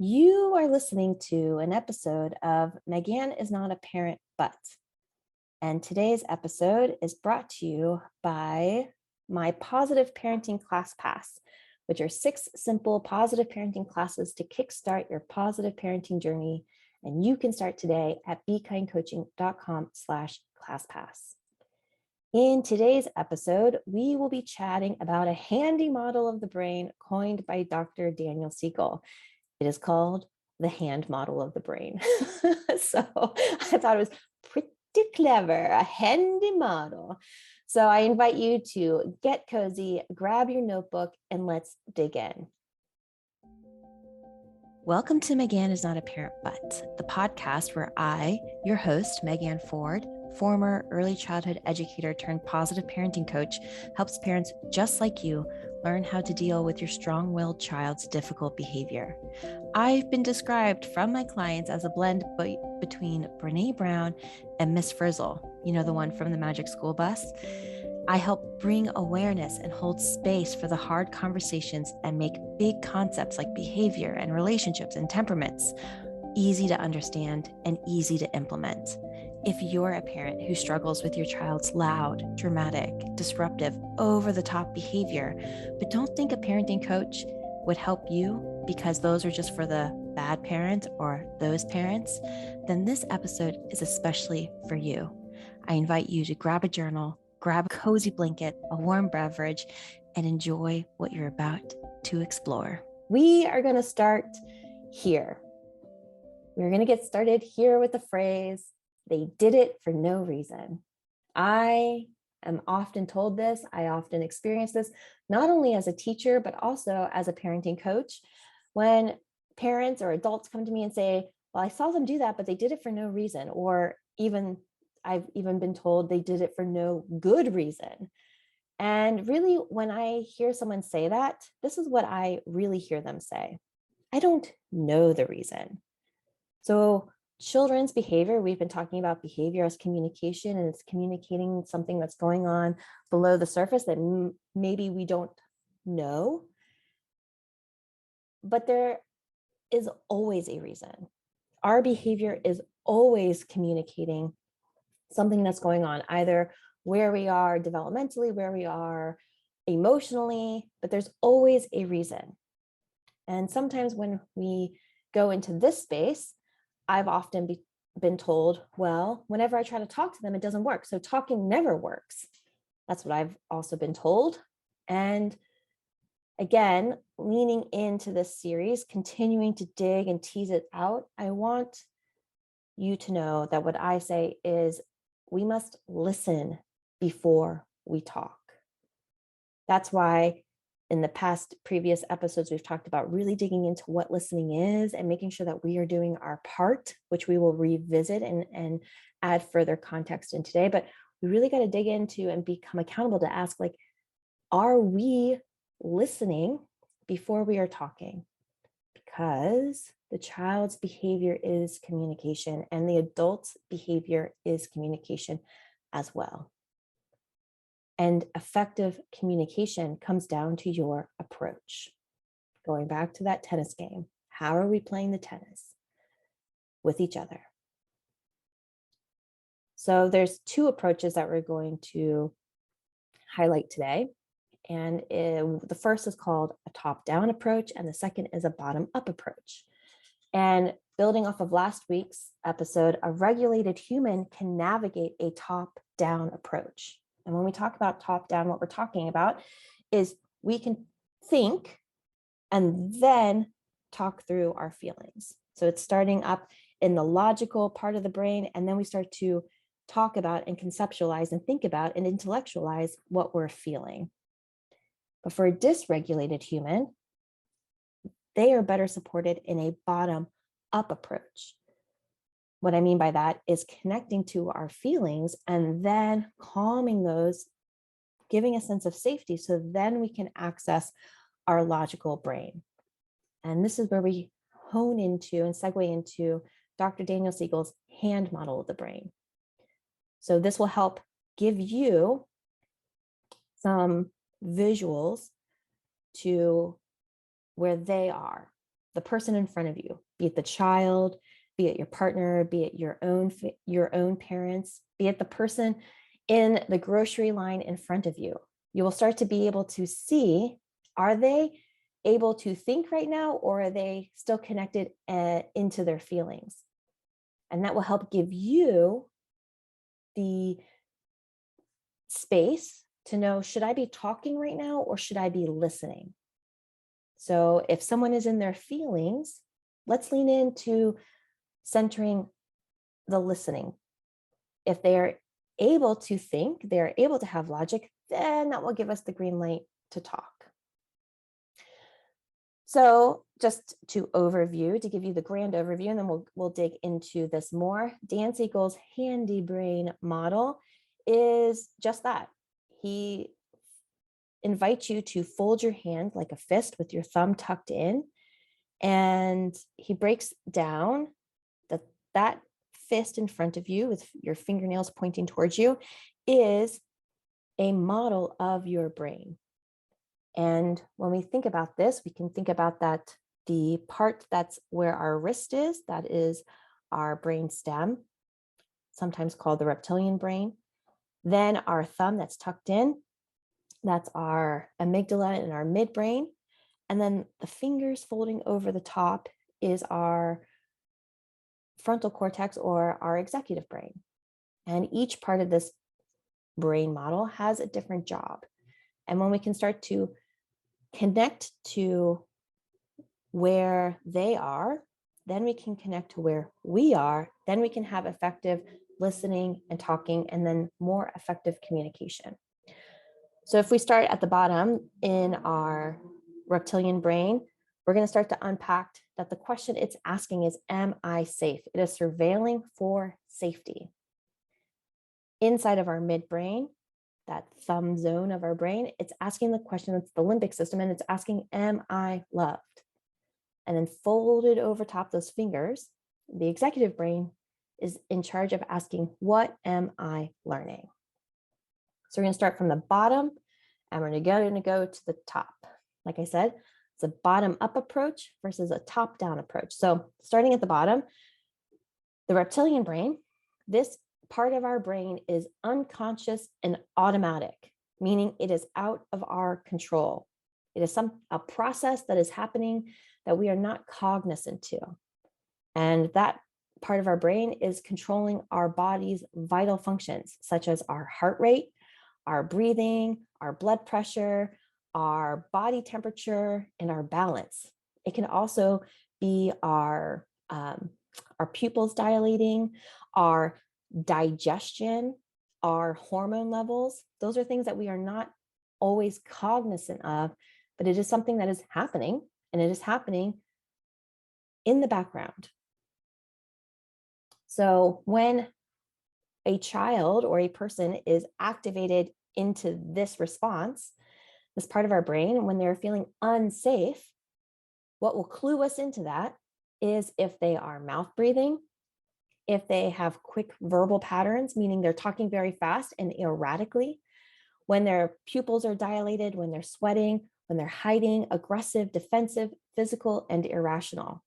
You are listening to an episode of Megan is Not a Parent But. And today's episode is brought to you by my Positive Parenting Class Pass, which are 6 simple positive parenting classes to kickstart your positive parenting journey. And you can start today at bekindcoaching.com/classpass. In today's episode, we will be chatting about a handy model of the brain coined by Dr. Daniel Siegel. It is called the hand model of the brain. So I thought it was pretty clever, a handy model. So I invite you to get cozy, grab your notebook, and let's dig in. Welcome to Megan is Not a Parent But, the podcast where I, your host, Megan Ford, former early childhood educator turned positive parenting coach, helps parents just like you learn how to deal with your strong-willed child's difficult behavior. I've been described from my clients as a blend between Brene Brown and Miss Frizzle, you know, the one from the Magic School Bus. I help bring awareness and hold space for the hard conversations and make big concepts like behavior and relationships and temperaments easy to understand and easy to implement. If you're a parent who struggles with your child's loud, dramatic, disruptive, over-the-top behavior, but don't think a parenting coach would help you because those are just for the bad parent or those parents, then this episode is especially for you. I invite you to grab a journal, grab a cozy blanket, a warm beverage, and enjoy what you're about to explore. We are going to start here. We're going to get started here with the phrase, they did it for no reason. I am often told this. I often experience this, not only as a teacher, but also as a parenting coach. When parents or adults come to me and say, well, I saw them do that, but they did it for no reason. Or I've even been told they did it for no good reason. And really, when I hear someone say that, this is what I really hear them say. I don't know the reason. So children's behavior, we've been talking about behavior as communication, and it's communicating something that's going on below the surface that maybe we don't know. But there is always a reason. Our behavior is always communicating something that's going on, either where we are developmentally, where we are emotionally, but there's always a reason. And sometimes when we go into this space, I've often been told, well, whenever I try to talk to them, it doesn't work. So talking never works. That's what I've also been told. And again, leaning into this series, continuing to dig and tease it out, I want you to know that what I say is we must listen before we talk. That's why in the previous episodes, we've talked about really digging into what listening is and making sure that we are doing our part, which we will revisit and add further context in today. But we really got to dig into and become accountable to ask, like, are we listening before we are talking? Because the child's behavior is communication and the adult's behavior is communication as well. And effective communication comes down to your approach. Going back to that tennis game, how are we playing the tennis with each other? So there's 2 approaches that we're going to highlight today. And the first is called a top-down approach, and the second is a bottom-up approach. And building off of last week's episode, a regulated human can navigate a top-down approach. And when we talk about top-down, what we're talking about is we can think and then talk through our feelings. So it's starting up in the logical part of the brain, and then we start to talk about and conceptualize and think about and intellectualize what we're feeling. But for a dysregulated human, they are better supported in a bottom-up approach. What I mean by that is connecting to our feelings and then calming those, giving a sense of safety, so then we can access our logical brain. And this is where we hone into and segue into Dr. Daniel Siegel's hand model of the brain. So this will help give you some visuals to where they are. the person in front of you, be it the child, be it your partner, be it your own parents, be it the person in the grocery line in front of you. You will start to be able to see, are they able to think right now, or are they still connected into their feelings? And that will help give you the space to know, should I be talking right now or should I be listening? So if someone is in their feelings, let's lean into centering the listening. If they're able to think, they're able to have logic, then that will give us the green light to talk. So just to give you the grand overview, and then we'll dig into this more. Dan Siegel's handy brain model is just that. He invites you to fold your hand like a fist with your thumb tucked in, and he breaks down that fist in front of you with your fingernails pointing towards you is a model of your brain. And when we think about this, we can think about that the part that's where our wrist is, that is our brain stem, sometimes called the reptilian brain. Then our thumb that's tucked in, that's our amygdala and our midbrain. And then the fingers folding over the top is our frontal cortex, or our executive brain. And each part of this brain model has a different job. And when we can start to connect to where they are, then we can connect to where we are, then we can have effective listening and talking, and then more effective communication. So if we start at the bottom in our reptilian brain, we're going to start to unpack that the question it's asking is, am I safe? It is surveilling for safety. Inside of our midbrain, that thumb zone of our brain, it's asking the question, it's the limbic system, and it's asking, am I loved? And then folded over top those fingers, the executive brain is in charge of asking, what am I learning? So we're going to start from the bottom, and we're going to go to the top. Like I said, it's a bottom-up approach versus a top-down approach. So starting at the bottom, the reptilian brain, this part of our brain is unconscious and automatic, meaning it is out of our control. It is a process that is happening that we are not cognizant to. And that part of our brain is controlling our body's vital functions, such as our heart rate, our breathing, our blood pressure, our body temperature, and our balance. It can also be our pupils dilating, our digestion, our hormone levels. Those are things that we are not always cognizant of, but it is something that is happening, and it is happening in the background. So when a child or a person is activated into this response, this part of our brain, when they're feeling unsafe, what will clue us into that is if they are mouth breathing, if they have quick verbal patterns, meaning they're talking very fast and erratically, when their pupils are dilated, when they're sweating, when they're hiding, aggressive, defensive, physical, and irrational.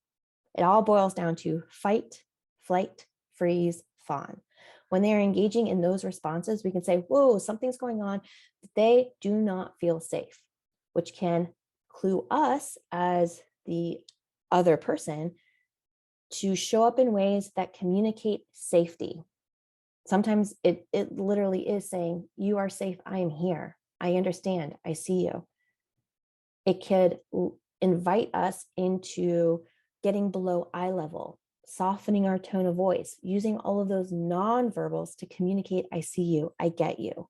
It all boils down to fight, flight, freeze, fawn. When they are engaging in those responses, we can say, whoa, something's going on. They do not feel safe, which can clue us as the other person to show up in ways that communicate safety. Sometimes it literally is saying, you are safe, I am here, I understand, I see you. It could invite us into getting below eye level, softening our tone of voice, using all of those nonverbals to communicate, I see you, I get you.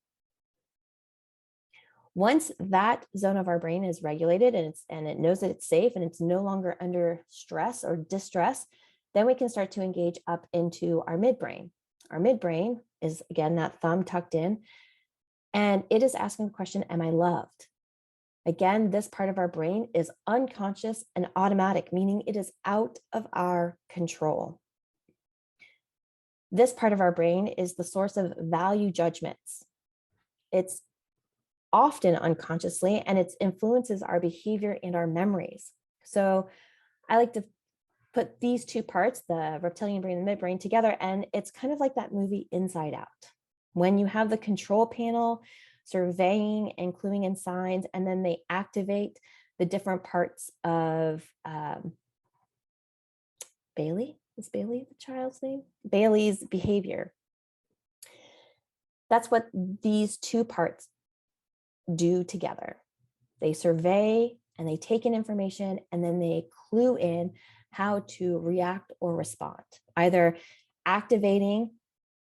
Once that zone of our brain is regulated and it knows that it's safe and it's no longer under stress or distress, then we can start to engage up into our midbrain. Our midbrain is, again, that thumb tucked in, and it is asking the question, am I loved? Again, this part of our brain is unconscious and automatic, meaning it is out of our control. This part of our brain is the source of value judgments. It's often unconsciously, and it influences our behavior and our memories. So I like to put these two parts, the reptilian brain and midbrain, together, and it's kind of like that movie Inside Out. When you have the control panel surveying and cluing in signs, and then they activate the different parts of Bailey. Is Bailey the child's name? Bailey's behavior. That's what these two parts do together. They survey and they take in information, and then they clue in how to react or respond, either activating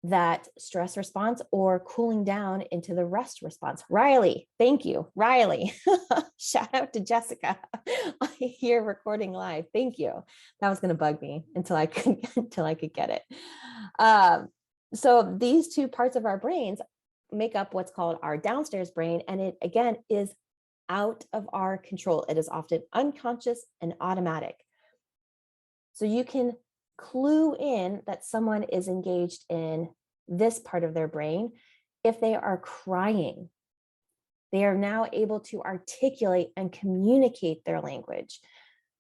that stress response or cooling down into the rest response. Riley, thank you. Riley, shout out to Jessica here recording live. Thank you. That was going to bug me until I could get it. So these two parts of our brains make up what's called our downstairs brain. And it, again, is out of our control. It is often unconscious and automatic. So you can clue in that someone is engaged in this part of their brain if they are crying. They are now able to articulate and communicate their language,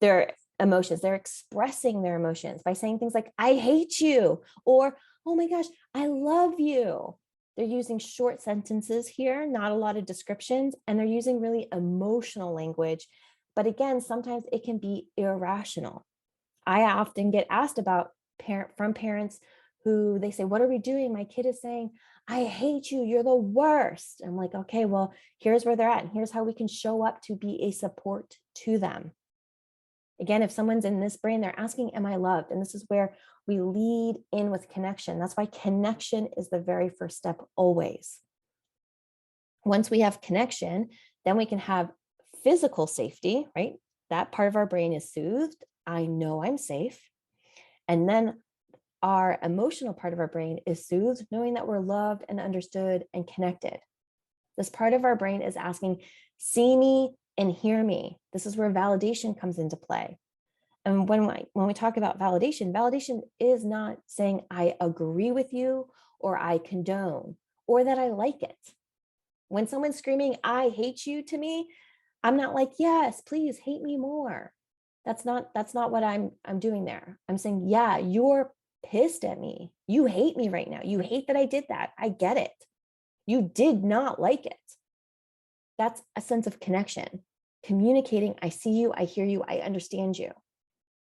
their emotions. They're expressing their emotions by saying things like, I hate you, or, oh my gosh, I love you. They're using short sentences here, not a lot of descriptions, and they're using really emotional language. But again, sometimes it can be irrational. I often get asked about from parents who they say, what are we doing? My kid is saying, I hate you. You're the worst. I'm like, okay, well, here's where they're at. And here's how we can show up to be a support to them. Again, if someone's in this brain, they're asking, am I loved? And this is where we lead in with connection. That's why connection is the very first step always. Once we have connection, then we can have physical safety, right? That part of our brain is soothed. I know I'm safe. And then our emotional part of our brain is soothed, knowing that we're loved and understood and connected. This part of our brain is asking, see me and hear me. This is where validation comes into play. And when we talk about validation, validation is not saying I agree with you or I condone or that I like it. When someone's screaming, I hate you to me, I'm not like, yes, please hate me more. That's not what I'm doing there. I'm saying, yeah, you're pissed at me. You hate me right now. You hate that I did that. I get it. You did not like it. That's a sense of connection. Communicating, I see you, I hear you, I understand you.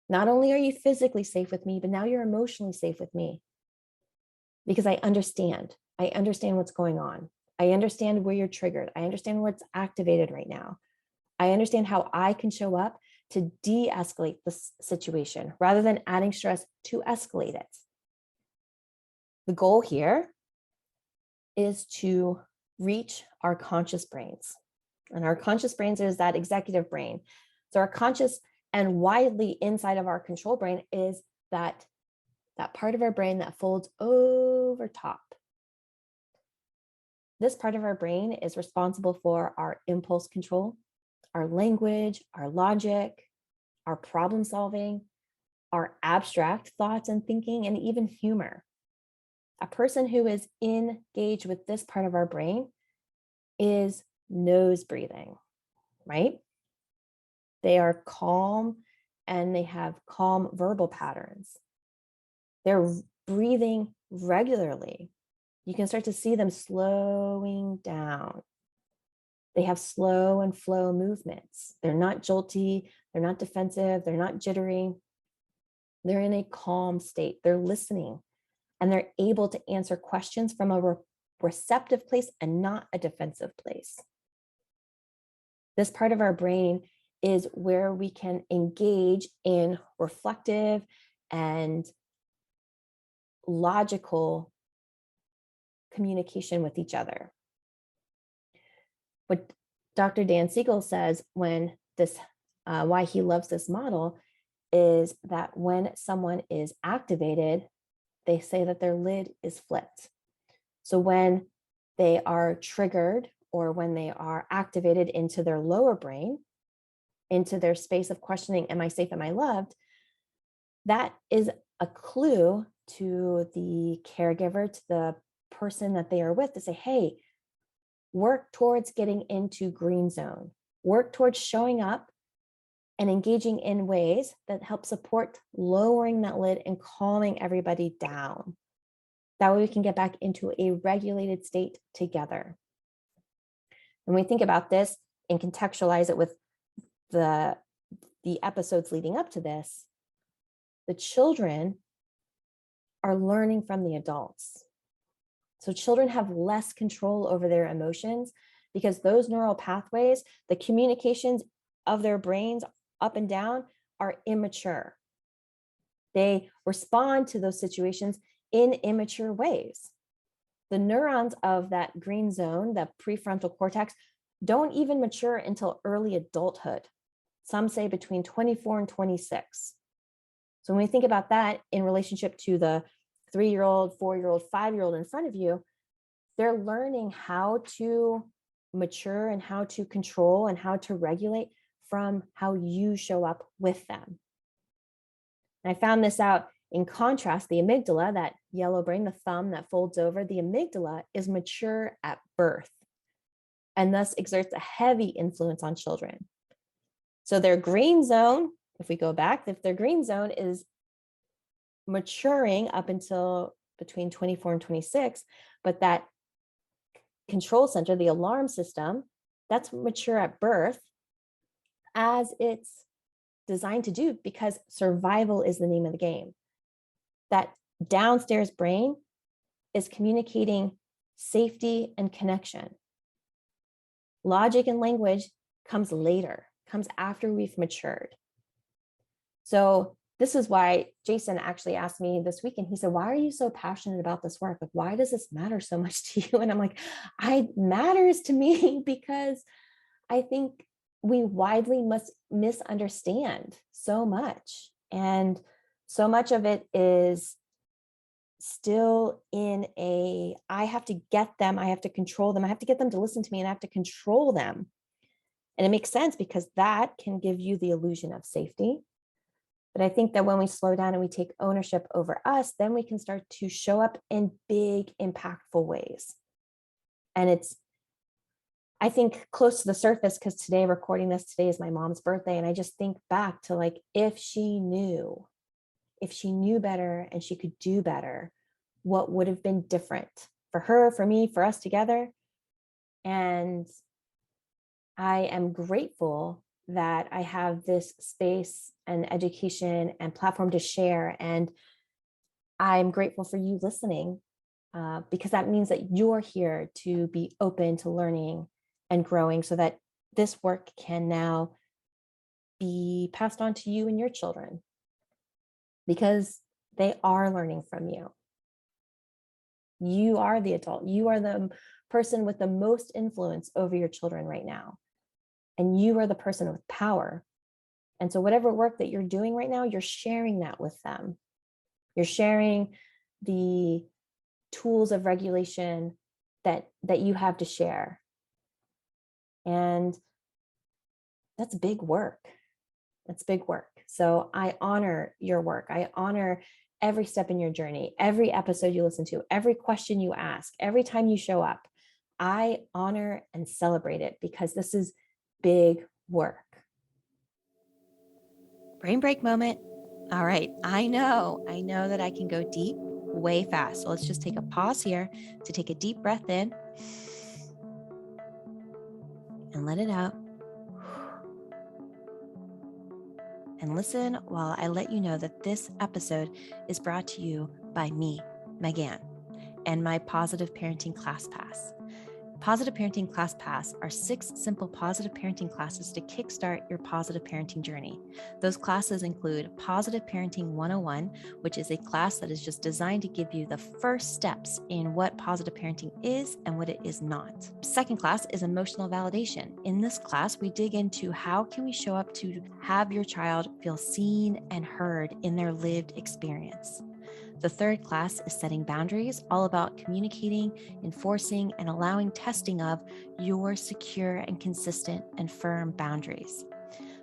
Not only are you physically safe with me, but now you're emotionally safe with me because I understand. I understand what's going on. I understand where you're triggered. I understand what's activated right now. I understand how I can show up to de-escalate this situation rather than adding stress to escalate it. The goal here is to reach our conscious brains. And our conscious brains is that executive brain. So our conscious and widely inside of our control brain is that part of our brain that folds over top. This part of our brain is responsible for our impulse control, our language, our logic, our problem solving, our abstract thoughts and thinking, and even humor. A person who is engaged with this part of our brain is nose breathing, right? They are calm and they have calm verbal patterns. They're breathing regularly. You can start to see them slowing down. They have slow and flow movements. They're not jolty. They're not defensive. They're not jittery. They're in a calm state. They're listening and they're able to answer questions from a receptive place and not a defensive place. This part of our brain is where we can engage in reflective and logical communication with each other. What Dr. Dan Siegel says when this, why he loves this model is that when someone is activated, they say that their lid is flipped. So when they are triggered or when they are activated into their lower brain, into their space of questioning, am I safe, am I loved? That is a clue to the caregiver, to the person that they are with to say, hey, work towards getting into green zone, work towards showing up and engaging in ways that help support lowering that lid and calming everybody down. That way we can get back into a regulated state together. When we think about this and contextualize it with the episodes leading up to this, the children are learning from the adults. So children have less control over their emotions because those neural pathways, the communications of their brains up and down, are immature. They respond to those situations in immature ways. The neurons of that green zone, the prefrontal cortex, don't even mature until early adulthood. Some say between 24 and 26. So when we think about that in relationship to the 3-year-old, 4-year-old, 5-year-old in front of you, they're learning how to mature and how to control and how to regulate from how you show up with them. And I found this out in contrast. The amygdala, that yellow brain, the thumb that folds over, the amygdala is mature at birth and thus exerts a heavy influence on children. So their green zone, if we go back, if their green zone is maturing up until between 24 and 26, but that control center, the alarm system, that's mature at birth, as it's designed to do, because survival is the name of the game. That downstairs brain is communicating safety and connection. Logic and language comes later, comes after we've matured. So this is why Jason actually asked me this weekend, he said, why are you so passionate about this work? Like, why does this matter so much to you? And I'm like, it matters to me because I think we widely must misunderstand so much. And so much of it is still in I have to get them, I have to control them, I have to get them to listen to me, and I have to control them. And it makes sense because that can give you the illusion of safety. But I think that when we slow down and we take ownership over us, then we can start to show up in big, impactful ways. And it's, I think, close to the surface, because today, recording this, today is my mom's birthday. And I just think back to, like, if she knew better and she could do better, what would have been different for her, for me, for us together. And I am grateful that I have this space and education and platform to share. And I'm grateful for you listening, because that means that you're here to be open to learning and growing so that this work can now be passed on to you and your children, because they are learning from you. You are the adult. You are the person with the most influence over your children right now. And you are the person with power. And so whatever work that you're doing right now, you're sharing that with them. You're sharing the tools of regulation that you have to share. And that's big work. That's big work. So I honor your work. I honor every step in your journey, every episode you listen to, every question you ask, every time you show up. I honor and celebrate it because this is big work. Brain break moment. All right. I know that I can go deep way fast. So let's just take a pause here to take a deep breath in and let it out. And listen while I let you know that this episode is brought to you by me, Megan, and my Positive Parenting Class Pass. Positive Parenting Class Pass are 6 simple positive parenting classes to kickstart your positive parenting journey. Those classes include Positive Parenting 101, which is a class that is just designed to give you the first steps in what positive parenting is and what it is not. Second class is Emotional Validation. In this class, we dig into how can we show up to have your child feel seen and heard in their lived experience. The third class is Setting Boundaries, all about communicating, enforcing, and allowing testing of your secure and consistent and firm boundaries.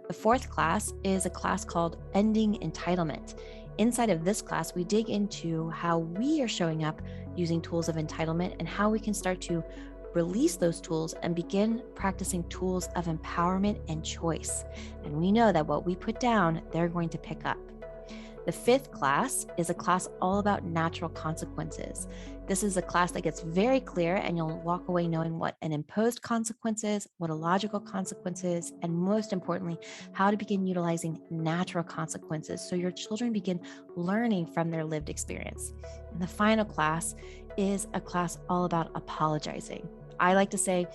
The fourth class is a class called Ending Entitlement. Inside of this class, we dig into how we are showing up using tools of entitlement and how we can start to release those tools and begin practicing tools of empowerment and choice. And we know that what we put down, they're going to pick up. The 5th class is a class all about natural consequences. This is a class that gets very clear, and you'll walk away knowing what an imposed consequence is, what a logical consequence is, and most importantly, how to begin utilizing natural consequences so your children begin learning from their lived experience. And the final class is a class all about apologizing. I like to say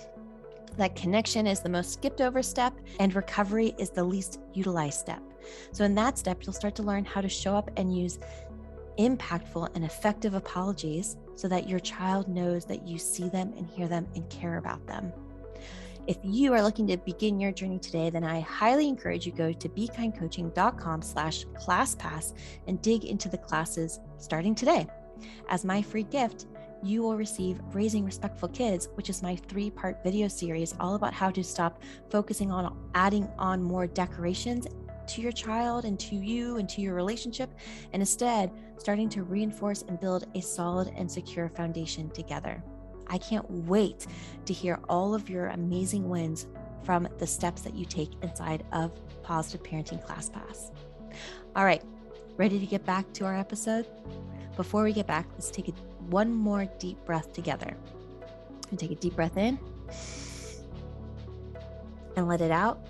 that connection is the most skipped over step and recovery is the least utilized step. So in that step, you'll start to learn how to show up and use impactful and effective apologies so that your child knows that you see them and hear them and care about them. If you are looking to begin your journey today, then I highly encourage you go to bekindcoaching.com/classpass and dig into the classes starting today. As my free gift, you will receive Raising Respectful Kids, which is my 3-part video series all about how to stop focusing on adding on more decorations to your child and to you and to your relationship, and instead starting to reinforce and build a solid and secure foundation together. I can't wait to hear all of your amazing wins from the steps that you take inside of Positive Parenting ClassPass. All right, ready to get back to our episode? Before we get back, let's take one more deep breath together. And take a deep breath in and let it out.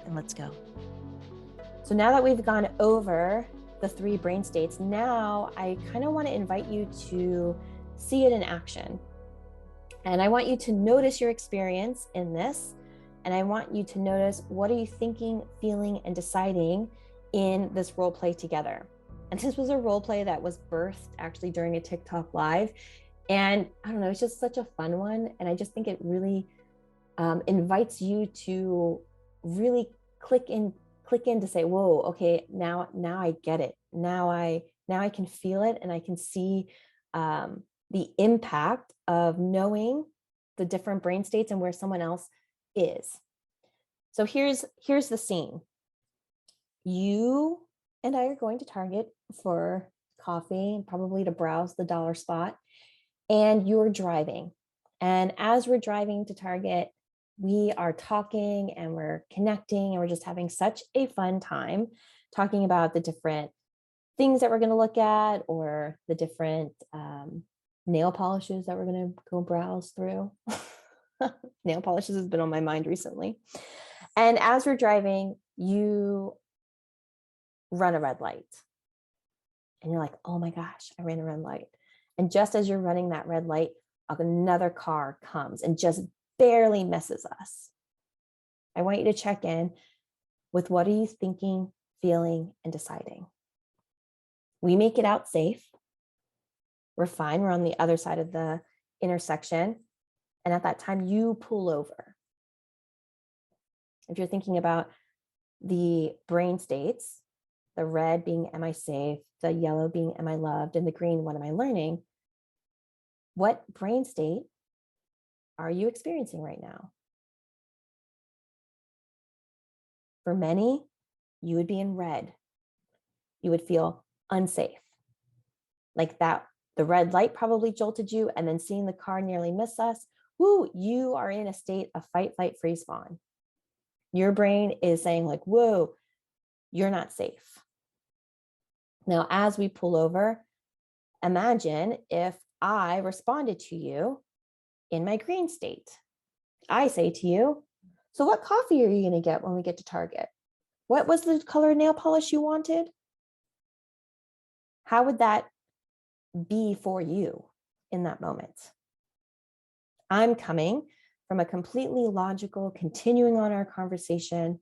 And let's go. So now that we've gone over the 3 brain states, now I kind of want to invite you to see it in action. And I want you to notice your experience in this. And I want you to notice, what are you thinking, feeling, and deciding in this role play together? And this was a role play that was birthed actually during a TikTok live. And I don't know, it's just such a fun one. And I just think it really invites you to really click in to say, whoa, okay, now I get it. Now I can feel it, and I can see the impact of knowing the different brain states and where someone else is. So here's the scene. You and I are going to Target for coffee and probably to browse the dollar spot, and you're driving. And as we're driving to Target, we are talking and we're connecting, and we're just having such a fun time talking about the different things that we're going to look at, or the different nail polishes that we're going to go browse through. Nail polishes has been on my mind recently. And as we're driving, you run a red light. And you're like, oh my gosh, I ran a red light. And just as you're running that red light, another car comes and just barely misses us. I want you to check in with, what are you thinking, feeling, and deciding? We make it out safe. We're fine. We're on the other side of the intersection. And at that time, you pull over. If you're thinking about the brain states, the red being, am I safe? The yellow being, am I loved? And the green, what am I learning? What brain state are you experiencing right now? For many, you would be in red. You would feel unsafe. Like that, the red light probably jolted you, and then seeing the car nearly miss us, woo, you are in a state of fight, flight, freeze, fawn. Your brain is saying like, whoa, you're not safe. Now, as we pull over, imagine if I responded to you in my green state. I say to you, so what coffee are you going to get when we get to Target? What was the color nail polish you wanted? How would that be for you in that moment? I'm coming from a completely logical, continuing on our conversation,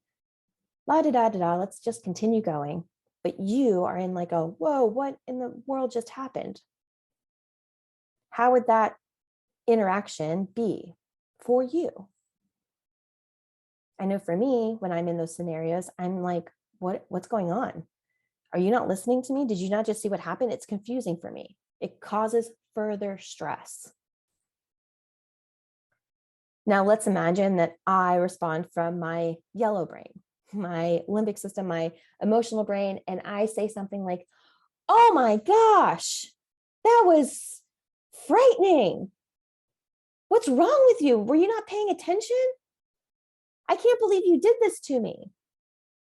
la-da-da-da-da, let's just continue going. But you are in like a, whoa, what in the world just happened? How would that interaction be for you? I know for me, when I'm in those scenarios, I'm like, what's going on? Are you not listening to me? Did you not just see what happened? It's confusing for me. It causes further stress. Now let's imagine that I respond from my yellow brain, my limbic system, my emotional brain, and I say something like, oh my gosh, that was frightening. What's wrong with you? Were you not paying attention? I can't believe you did this to me.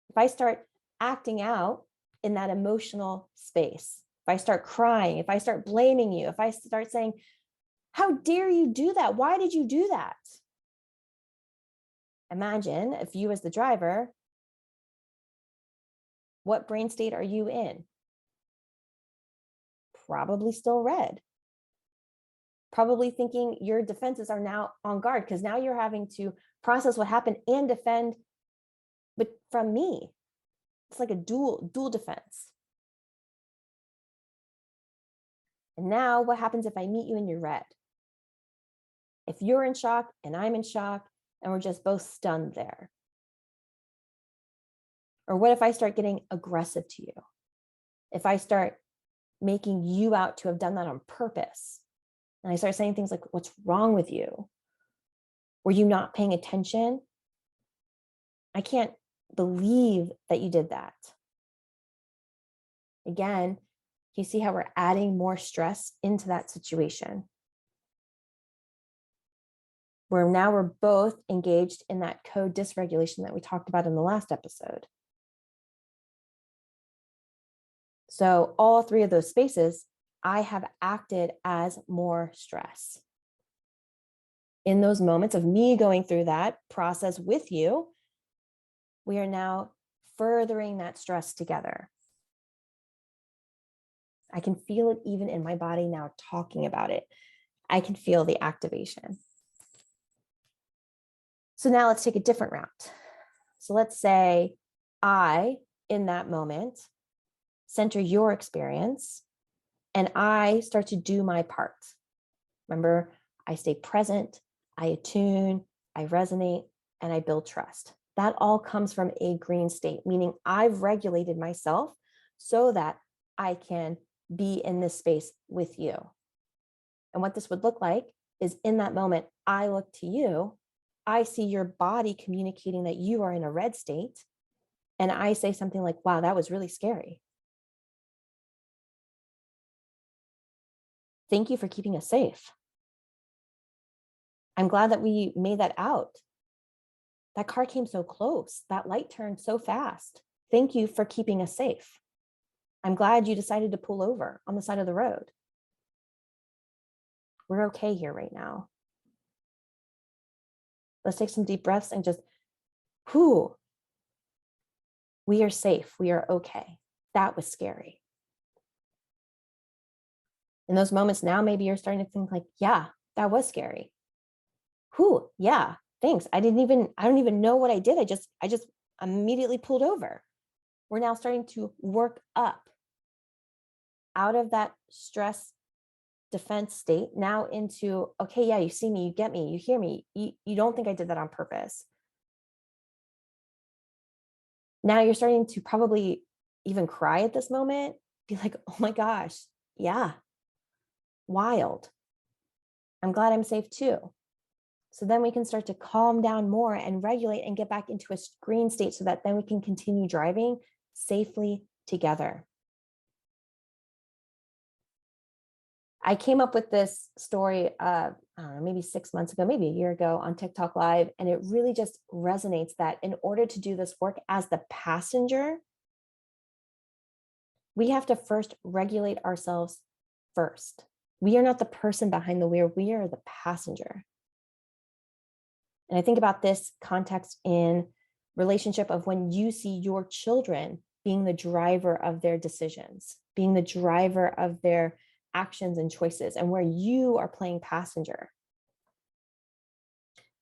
If I start acting out in that emotional space, if I start crying, if I start blaming you, if I start saying, how dare you do that? Why did you do that? Imagine if you as the driver, what brain state are you in? Probably still red. Probably thinking your defenses are now on guard because now you're having to process what happened and defend, but from me. It's like a dual defense. And now what happens if I meet you in your red? If you're in shock and I'm in shock and we're just both stunned there? Or what if I start getting aggressive to you? If I start making you out to have done that on purpose, and I start saying things like, what's wrong with you? Were you not paying attention? I can't believe that you did that. Again, you see how we're adding more stress into that situation. Where now we're both engaged in that code dysregulation that we talked about in the last episode. So all three of those spaces, I have acted as more stress. In those moments of me going through that process with you, we are now furthering that stress together. I can feel it even in my body now talking about it. I can feel the activation. So now let's take a different route. So let's say I, in that moment, center your experience and I start to do my part. Remember, I stay present, I attune, I resonate, and I build trust. That all comes from a green state, meaning I've regulated myself so that I can be in this space with you. And what this would look like is in that moment, I look to you, I see your body communicating that you are in a red state, and I say something like, wow, that was really scary. Thank you for keeping us safe. I'm glad that we made that out. That car came so close. That light turned so fast. Thank you for keeping us safe. I'm glad you decided to pull over on the side of the road. We're okay here right now. Let's take some deep breaths and just, whew, we are safe. We are okay. That was scary. In those moments now, maybe you're starting to think like, yeah, that was scary. Whew, yeah, thanks. I don't even know what I did. I just immediately pulled over. We're now starting to work up out of that stress defense state now into, okay, yeah, you see me, you get me, you hear me. You don't think I did that on purpose. Now you're starting to probably even cry at this moment, be like, oh my gosh, yeah, wild. I'm glad I'm safe too. So then we can start to calm down more and regulate and get back into a green state so that then we can continue driving safely together. I came up with this story, I don't know, maybe 6 months ago, maybe a year ago on TikTok Live, and it really just resonates that in order to do this work as the passenger, we have to first regulate ourselves first. We are not the person behind the wheel, we are the passenger. And I think about this context in relationship of when you see your children being the driver of their decisions, being the driver of their actions and choices, and where you are playing passenger.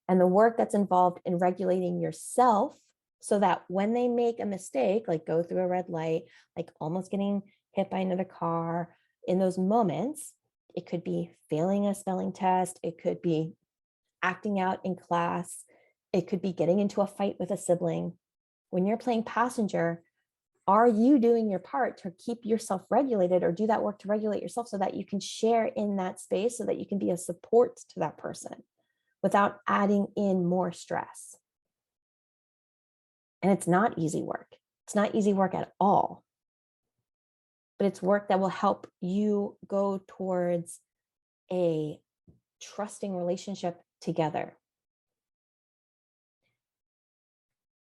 And the work that's involved in regulating yourself so that when they make a mistake, like go through a red light, like almost getting hit by another car, in those moments, it could be failing a spelling test, it could be acting out in class, it could be getting into a fight with a sibling. When you're playing passenger, are you doing your part to keep yourself regulated or do that work to regulate yourself so that you can share in that space so that you can be a support to that person without adding in more stress? And it's not easy work. It's not easy work at all. But it's work that will help you go towards a trusting relationship together.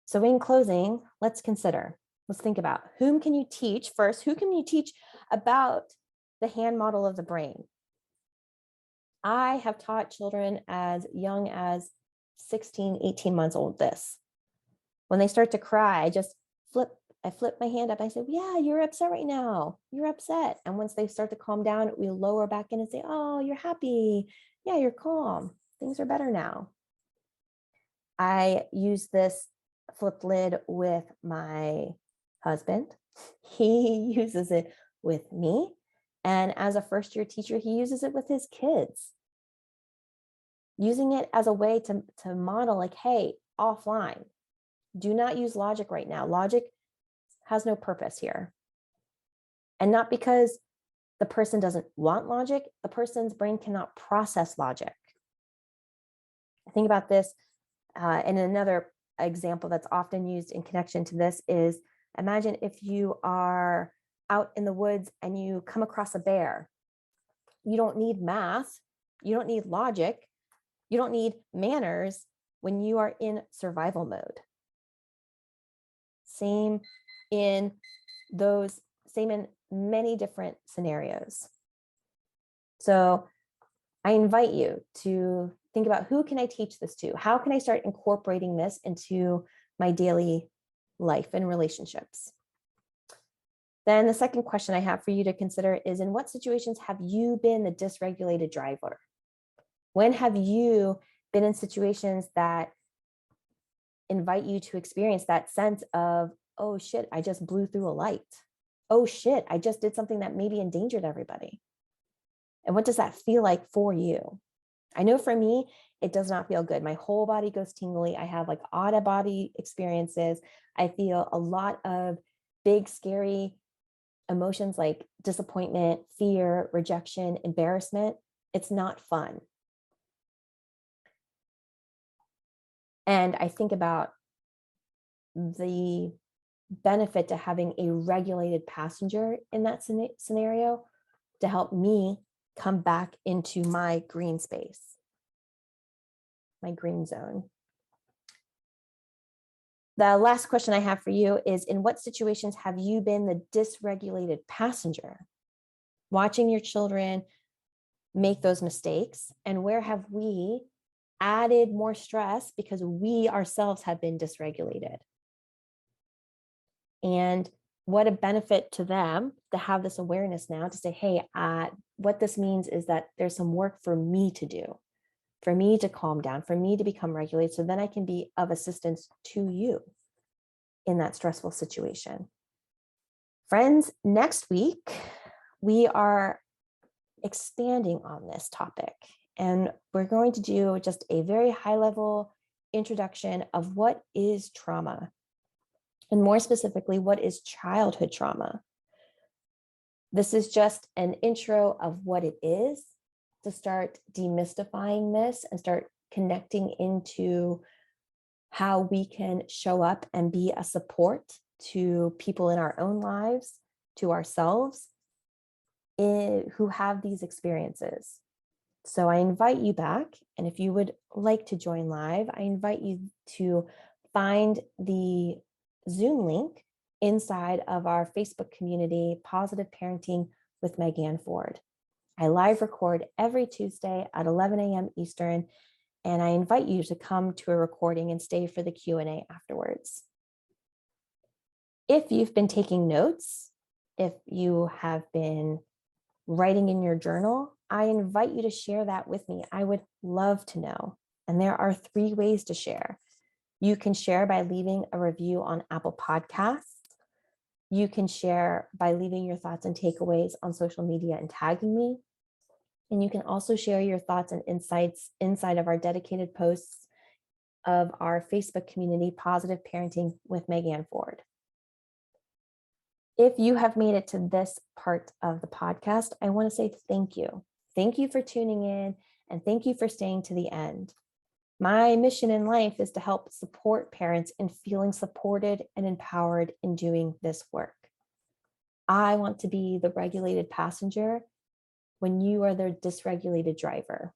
So in closing, let's think about whom can you teach first? Who can you teach about the hand model of the brain? I have taught children as young as 16, 18 months old this. When they start to cry, I flip my hand up. I say, yeah, you're upset right now. You're upset. And once they start to calm down, we lower back in and say, oh, you're happy. Yeah, you're calm. Things are better now. I use this flip lid with my husband. He uses it with me. And as a first-year teacher, he uses it with his kids. Using it as a way to model, like, hey, offline, do not use logic right now. Logic has no purpose here. And not because the person doesn't want logic, the person's brain cannot process logic. Think about this, and another example that's often used in connection to this is, imagine if you are out in the woods and you come across a bear. You don't need math, you don't need logic, you don't need manners when you are in survival mode. Same in many different scenarios. So I invite you to think about, who can I teach this to? How can I start incorporating this into my daily life and relationships? Then the second question I have for you to consider is, in what situations have you been the dysregulated driver? When have you been in situations that invite you to experience that sense of, oh shit, I just blew through a light. Oh shit, I just did something that maybe endangered everybody. And what does that feel like for you? I know for me, it does not feel good. My whole body goes tingly. I have like out of body experiences. I feel a lot of big, scary emotions like disappointment, fear, rejection, embarrassment. It's not fun. And I think about the benefit to having a regulated passenger in that scenario to help me come back into my green space, my green zone. The last question I have for you is, in what situations have you been the dysregulated passenger? Watching your children make those mistakes, and where have we added more stress because we ourselves have been dysregulated? And what a benefit to them to have this awareness now to say, hey, what this means is that there's some work for me to do, for me to calm down, for me to become regulated, so then I can be of assistance to you in that stressful situation. Friends, next week, we are expanding on this topic, and we're going to do just a very high-level introduction of what is trauma, and more specifically, what is childhood trauma. This is just an intro of what it is, to start demystifying this and start connecting into how we can show up and be a support to people in our own lives, to ourselves, who have these experiences. So I invite you back, and if you would like to join live, I invite you to find the Zoom link inside of our Facebook community, Positive Parenting with Megan Ford. I live record every Tuesday at 11 a.m. Eastern, and I invite you to come to a recording and stay for the Q&A afterwards. If you've been taking notes, if you have been writing in your journal, I invite you to share that with me. I would love to know. And there are 3 ways to share. You can share by leaving a review on Apple Podcasts. You can share by leaving your thoughts and takeaways on social media and tagging me. And you can also share your thoughts and insights inside of our dedicated posts of our Facebook community, Positive Parenting with Megan Ford. If you have made it to this part of the podcast, I want to say thank you. Thank you for tuning in, and thank you for staying to the end. My mission in life is to help support parents in feeling supported and empowered in doing this work. I want to be the regulated passenger when you are the dysregulated driver.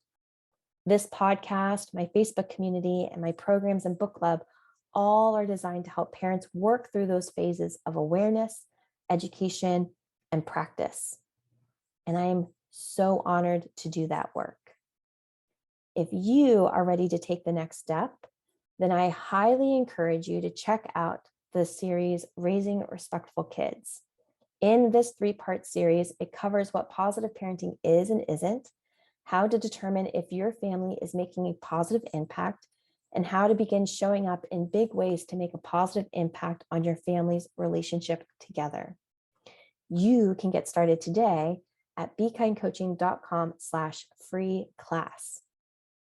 This podcast, my Facebook community, and my programs and book club all are designed to help parents work through those phases of awareness, education, and practice. And I am so honored to do that work. If you are ready to take the next step, then I highly encourage you to check out the series Raising Respectful Kids. In this 3-part series, it covers what positive parenting is and isn't, how to determine if your family is making a positive impact, and how to begin showing up in big ways to make a positive impact on your family's relationship together. You can get started today at bekindcoaching.com/free class.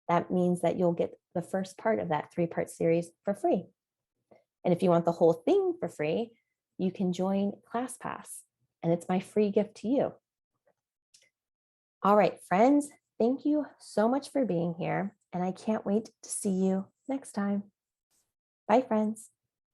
That means that you'll get the first part of that 3-part series for free. And if you want the whole thing for free, you can join ClassPass, and it's my free gift to you. All right, friends, thank you so much for being here, and I can't wait to see you next time. Bye, friends.